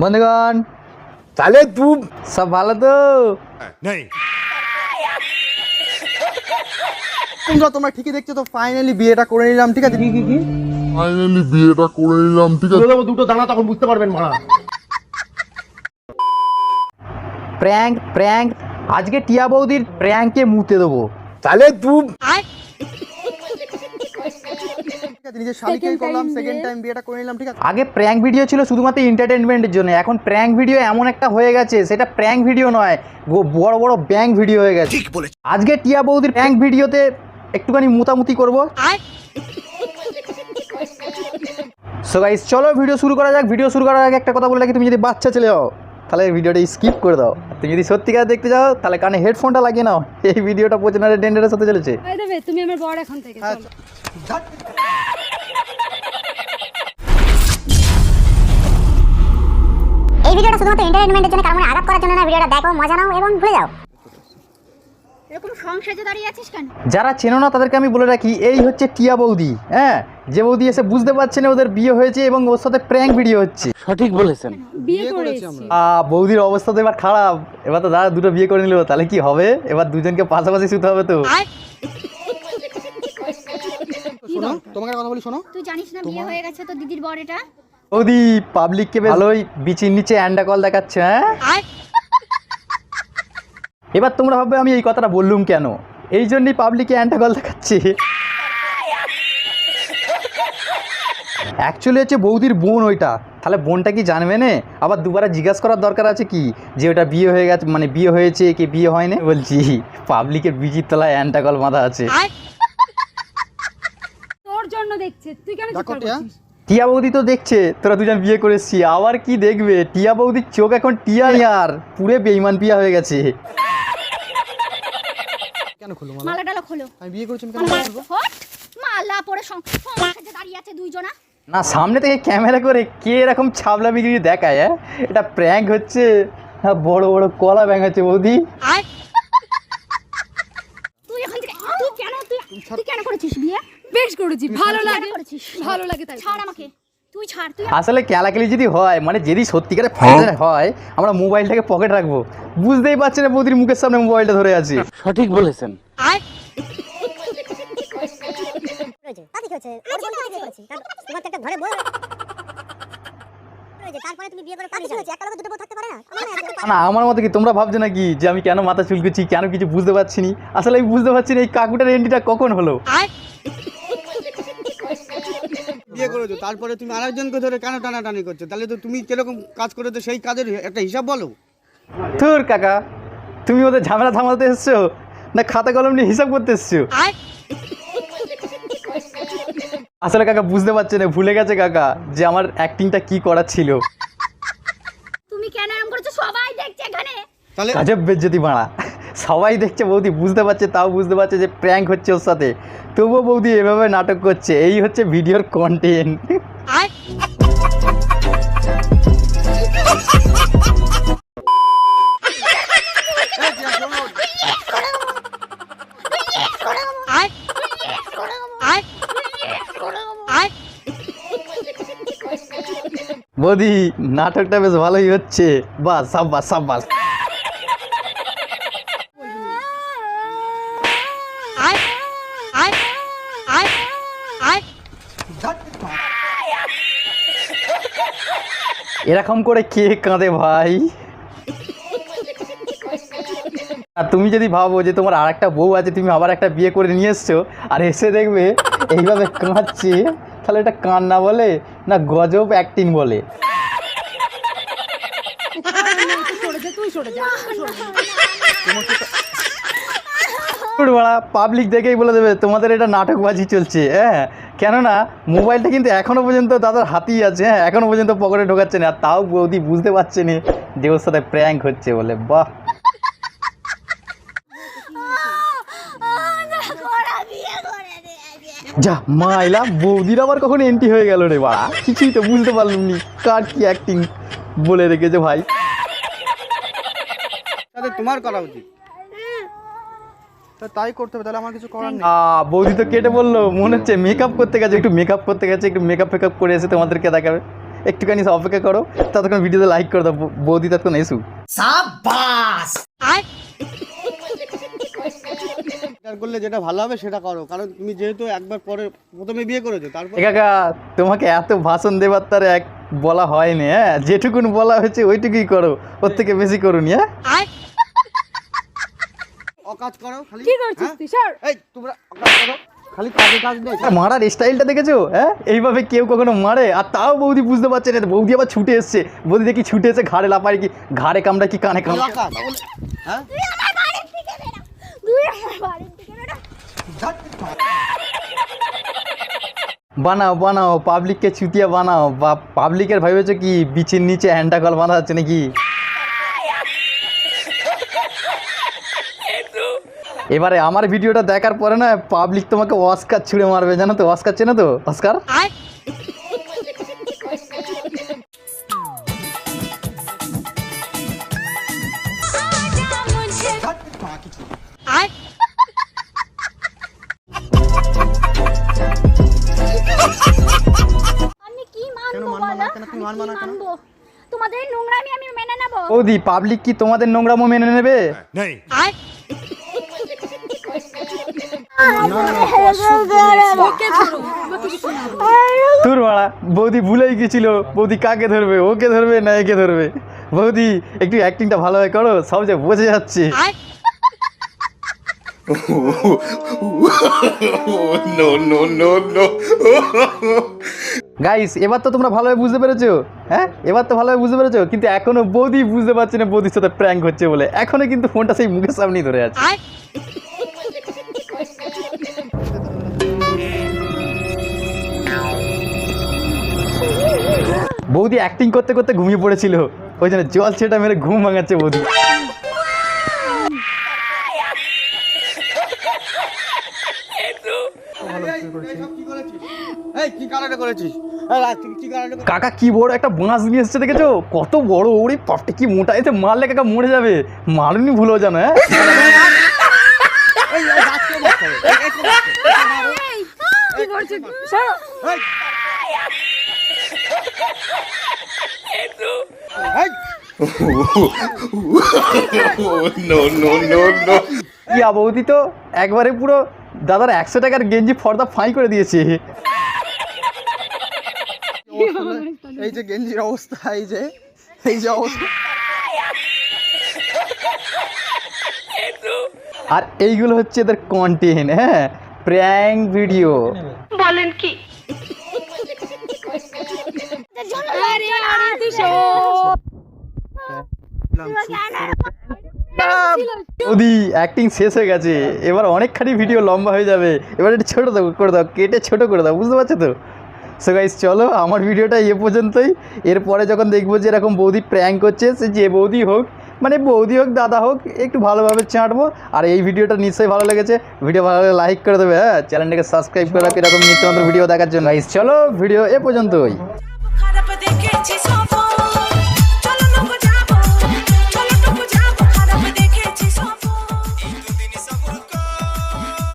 বন্ধুগণ তাহলে তুই সব ভালো তো? তোমরা ঠিকই দেখছো তো, ফাইনালি বিয়েটা করে নিলাম। ঠিক আছে, কি ফাইনালি বিয়েটা করে নিলাম, ঠিক আছে। দুটো দানা তখন বুঝতে পারবেন মারা। প্র্যাঙ্ক প্র্যাঙ্ক আজকে টিয়া বৌদির প্র্যাঙ্কে মুতে দেবো। তাহলে তুই নিজের শালিকেই করলাম, সেকেন্ড টাইম বিয়েটা করে নিলাম। ঠিক আছে, আগে প্র্যাঙ্ক ভিডিও ছিল শুধুমাত্র এন্টারটেনমেন্টের জন্য, এখন প্র্যাঙ্ক ভিডিও এমন একটা হয়ে গেছে সেটা প্র্যাঙ্ক ভিডিও নয়, বড় বড় ব্যাঙ্ক ভিডিও হয়ে গেছে। আজকে টিয়া বৌদির প্র্যাঙ্ক ভিডিওতে একটুখানি মুতামুতি করবো। সো গাইস চলো ভিডিও শুরু করা যাক। ভিডিও শুরু করার আগে একটা কথা বলে রাখি, তুমি যদি বাচ্চা ছেলে হও তাহলে ভিডিওটা স্কিপ করে দাও। তুমি যদি সত্যিকার দেখতে যাও তাহলে কানে হেডফোনটা লাগিয়ে নাও, এই ভিডিওটা প্রচন্ড ডেঞ্জারাস হতে চলেছে। তুমি আমার বড় এখন থেকে চলো। এই ভিডিওটা শুধুমাত্র এন্টারটেইনমেন্টের জন্য, কারণ আঘাত করার জন্য না। ভিডিওটা দেখো, মজা নাও এবং ভুলে যাও। এরকম সংসারে দাঁড়িয়ে আছিস কেন? যারা চেনো না তাদেরকে আমি বলে রাখি, এই হচ্ছে টিয়া বৌদি। হ্যাঁ, যে বৌদি এসে বুঝতে পারছে না ওদের বিয়ে হয়েছে এবং ওর সাথে প্র্যাঙ্ক ভিডিও হচ্ছে। সঠিক বলেছেন। বিয়ে করেছি আমরা। বৌদির অবস্থা তো এবার খারাপ। এবার তো দাদা দুটো বিয়ে করে নিল, তাহলে কি হবে? এবার দুজনকে পাশাপাশি শুতে হবে তো। শোনো, তোমাকে একটা কথা বলি, শোনো। তুই জানিস না বিয়ে হয়ে গেছে তো দিদির বর এটা? বৌদি পাবলিককে ভালোই বিচির নিচে অ্যান্ডা কল দেখাচ্ছে। হ্যাঁ, এবার তোমরা ভাববে আমি এই কথাটা বললুম কেন। এই জন্যই পাবলিকে অ্যান্ডা কল দেখাচ্ছে। অ্যাকচুয়ালি হচ্ছে বৌদির বোন ওইটা। তাহলে বোনটা কি জানবে না? আবার দুবারে জিজ্ঞাসা করার দরকার আছে কি যে ওটা বিয়ে হয়ে গেছে, মানে বিয়ে হয়েছে কি বিয়ে হয়নি? বলছি পাবলিকের বিচির তলায় অ্যান্ডা কল বাঁধা আছে। তোর জন্য দেখছে, তুই কেন দেখো চিৎকার টিয়া, করছিস? টিয়া বৌদি তো দেখছে তোরা দুজন বিয়ে করেছি, আবার কি দেখবে? টিয়া বৌদির চোখ এখন টিয়া আর পুরে বেইমান পিয়া হয়ে গেছে। কেন খুলো মালা? মালাটা খোলো। আমি বিয়ে করেছি, আমি কেন মালা খুলবো? হট, মালা পরে সংসারে দাঁড়িয়ে আছে দুইজনা। না, সামনে থেকে ক্যামেরা করে কে এরকম ছাবলা বিক্রি দেখায়? হ্যাঁ, এটা প্র্যাঙ্ক হচ্ছে। হ্যাঁ, বড় বড় কলা ব্যাং হচ্ছে বৌদি। তুই এখন থেকে তুই কেন করেছিস বিয়ে? বেশ করেছি, ভালো লাগে করেছিস, ভালো লাগে তাই। ছাড় আমাকে, তুই ছাড়। তুই আসলে ক্যালাকেলি যদি হয়, মানে যদি সত্যিকারে ফাইনাল হয়, আমরা মোবাইলটাকে পকেট রাখবো। বুঝতেই পারছি না বৌদির মুখের সামনে মোবাইলটা ধরে আছে। সঠিক বলেছেন। না, আমার মতে কি তোমরা ভাবছো নাকি যে আমি কেন মাথা চুলকুচ্ছি, কেন কিছু বুঝতে পারছি না? আসলে আমি বুঝতে পারছি না এই কাকুটার এন্ট্রিটা কখন হলো। বিয়ে করেছো, তারপরে তুমি আরেকজনকে ধরে কেন টানাটানি করছো? তাহলে তো তুমি কিরকম কাজ করেছো সেই কাজের একটা হিসাব বলো। ধুর কাকা, তুমি ওদের ঝামেলা থামাতে এসছো না খাতা কলম নিয়ে হিসাব করতে এসছো? আসলে কাকা বুঝতে পারছে না, ভুলে গেছে কাকা যে আমার অ্যাক্টিংটা কি করার ছিল। তুমি কেন এরকম করেছো? সবাই দেখছে এখানে। তাহলে কাজের বেজ্জতি মারা, সবাই দেখছে, বৌদি বুঝতে পারছে, তাও বুঝতে পারছে যে প্র্যাঙ্ক হচ্ছে ওর সাথে, তবুও বৌদি এভাবে নাটক করছে। এই হচ্ছে ভিডিওর কন্টেন্ট। বৌদি নাটকটা বেশ ভালোই হচ্ছে, বাস সাব্বাস সাব্বাস। এরকম করে কে কাঁদে ভাই? আর তুমি যদি ভাবো যে তোমার আর একটা বউ আছে, তুমি আবার একটা বিয়ে করে নিয়ে এসছো, আর এসে দেখবে এইভাবে কাঁদছে, তাহলে এটা কান্না বলে না গজব অ্যাক্টিং বলে? পাবলিক দেখেই বলে দেবে তোমাদের এটা নাটকবাজি চলছে। হ্যাঁ, কেননা মোবাইলটা কিন্তু এখনো পর্যন্ত দাদার হাতেই আছে। হ্যাঁ, এখনো পর্যন্ত পকেটে ঢোকাচ্ছে না, আর তাও বৌদি বুঝতে পারছে না যে ওর সাথে প্র্যাঙ্ক হচ্ছে বলে। বাহ, যা মা এলা, বৌদির আবার কখন এন্ট্রি হয়ে গেল রে বাড়া, কিছুই তো বুঝতে পারলাম নি কার কি অ্যাক্টিং বলে রেখেছে ভাই। তাহলে তোমার করা উচিত। তাই করতে হবে, তাহলে আমার কিছু করার নেই। বৌদি তো কেটে বললো, মনে হচ্ছে মেকআপ করতে গেছে, একটু মেকআপ করতে গেছে, একটু মেকআপ ফেকআপ করে এসে তোমাদেরকে দেখাবে। একটুখানি অপেক্ষা করো, ততক্ষণ ভিডিওতে লাইক করে দাও, বৌদি ততক্ষণ এসু। বিচার করলে যেটা ভালো হবে সেটা করো, কারণ তুমি যেহেতু একবার পরে প্রথমে বিয়ে করেছো, তারপর কাকা তোমাকে এত ভাষণ দেবার তার এক বলা হয়নি, হ্যাঁ যেটুকুন বলা হয়েছে ওইটুকুই করো, ওর থেকে বেশি করুনি। হ্যাঁ অকাজ করো খালি। কি করছিস তুই স্যার? এই তোমরা অকাজ করো খালি, কাজে কাজ নেই। মারার স্টাইলটা দেখেছো? হ্যাঁ এইভাবে কেউ কখনো মারে? আর তাও বৌদি বুঝতে পারছে না, বৌদি আবার ছুটে এসছে, বৌদি দেখি ছুটে এসে ঘাড়ে লাপাই, কি ঘাড়ে কামড়া কি কানে কামড়া। অকাজ, হ্যাঁ তুই আমার বাড়ির থেকে বেরো, তুই আমার বাড়ির থেকে বেরো। বানাও বানাও, পাবলিককে চুতিয়া বানাও, বা পাবলিকের ভেবেছো কি বিচির নিচে হ্যান্ডাকল বাঁধা যাচ্ছে নাকি? এবারে আমার ভিডিওটা দেখার পরে না পাবলিক তোমাকে অস্কার ছুঁড়ে মারবে, জানো তো? অস্কার চেনো তো? অস্কার আমি কি মানবো বলো? তুমি মানবো না কেন? মানবো তোমাদের নোংরামি আমি মেনে নেবো। বৌদি পাবলিক কি তোমাদের নোংরামো মেনে নেবে? তোর মারা বৌদি ভুলেই গেছিল, বৌদি কাকে ধরবে, ওকে ধরবে না একে ধরবে? বৌদি একটু অ্যাক্টিংটা ভালোভাবে করো, সব যে বোঝা যাচ্ছে। গাইস এবার তো তোমরা ভালোভাবে বুঝতে পেরেছো, হ্যাঁ এবার তো ভালোভাবে বুঝতে পেরেছো, কিন্তু এখনো বৌদি বুঝতে পারছে না বৌদির সাথে প্র্যাঙ্ক হচ্ছে বলে, এখনো কিন্তু ফোনটা সেই মুখের সামনেই ধরে আছে। বৌদি অ্যাক্টিং করতে করতে ঘুমিয়ে পড়েছিল, ওই জন্য জল ছেটা মেরে ঘুম ভাঙাচ্ছে বৌদি। এইসব কি করেছিস? এই কি কারণে করেছিস? এই রাত তুই কি কারণে করেছিস? কাকা কি বড় একটা বাঁশ নিয়ে এসছে দেখেছো? কত বড়, ওরে পাপটা কি মোটা, এতে মারলে কাকা মরে যাবে, মারুনি ভুলো জানো। হ্যাঁ এই রাত কে মারছে? এই কে মারছে? কি করছিস স্যার? এই ইয়া বৌদি তো একবারে পুরো দাদার 100 টাকার গেঞ্জি ফর্দা ফাই করে দিয়েছে। এই যে গেঞ্জির অবস্থা, এই যে অবস্থা। আর এইগুলো হচ্ছে এদের কন্টেন্ট, হ্যাঁ প্র্যাঙ্ক ভিডিও। বলেন কি? আরে আরে তুই বৌদি অ্যাক্টিং শেষ হয়ে গেছে, এবার অনেকখানি ভিডিও লম্বা হয়ে যাবে, এবার একটু ছোটো করে দাও, কেটে ছোটো করে দাও, বুঝতে পারছো তো? সো গাইস চলো আমার ভিডিওটা এ পর্যন্তই। এরপরে যখন দেখবো যে এরকম বৌদি প্র্যাঙ্ক করছে, সে যে বৌদি হোক, মানে বৌদি হোক দাদা হোক, একটু ভালোভাবে চাঁটবো। আর এই ভিডিওটা নিশ্চয়ই ভালো লেগেছে, ভিডিও ভালো লাগলে লাইক করে দেবে, হ্যাঁ চ্যানেলটাকে সাবস্ক্রাইব করে রাখো এরকম নিত্য নতুন ভিডিও দেখার জন্য। গাইস চলো ভিডিও এ পর্যন্তই। খারাপ দেখেছি সব